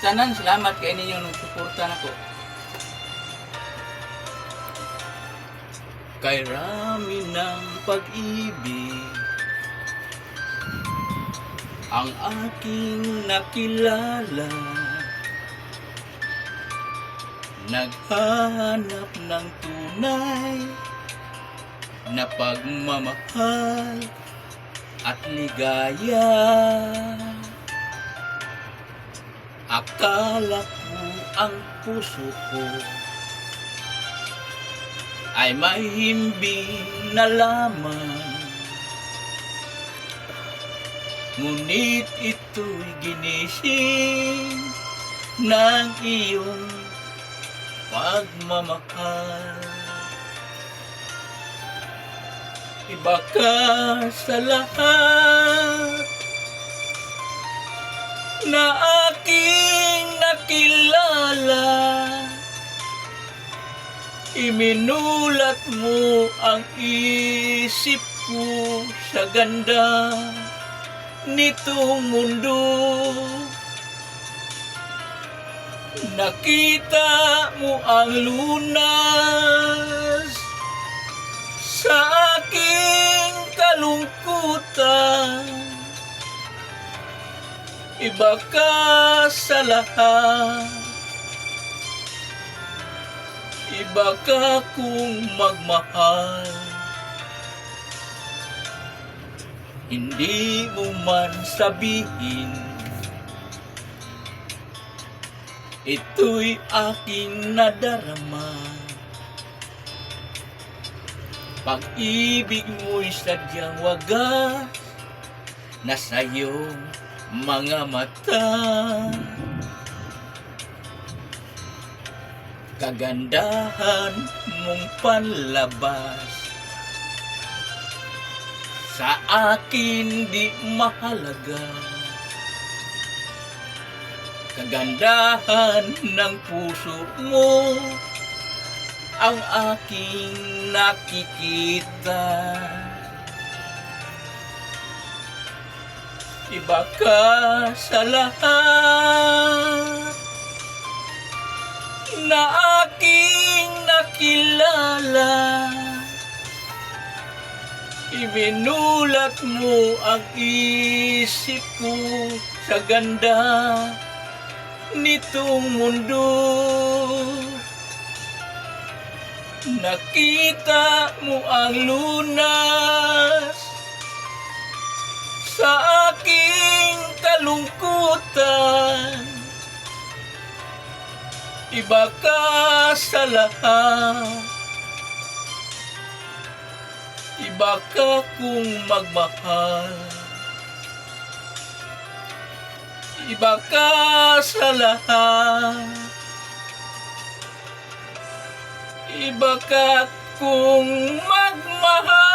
Tanan, salamat kay ninyo nung suporta nako. Kay rami ng pag-ibig ang aking nakilala, naghanap ng tunay na pagmamahal at ligaya. Akala ko ang puso ko ay may himbing na lamang, ngunit ito'y ginising ng iyong pagmamahal. Iba ka sa lahat na aking nakilala, iminulat mo ang isip ko sa ganda nitong mundo. Nakita mo ang lunas sa aking kalungkutan. Iba ka sa lahat, iba ka kung magmahal. Hindi mo man sabihin, ito'y aking nadarama. Pag-ibig mo'y sadyang wagas na sa'yong mga mata. Kagandahan mong panlabas sa akin di mahalaga. Kagandahan ng puso mo ang aking nakikita. Iba ka sa lahat na aking nakilala. Ibinulat mo ang isip ko sa ganda nitong mundo. Nakita mo ang lunas sa aking kalungkutan. Iba ka sa lahat, iba ka kung magmahal. Iba ka sa lahat, iba ka kung magmahal.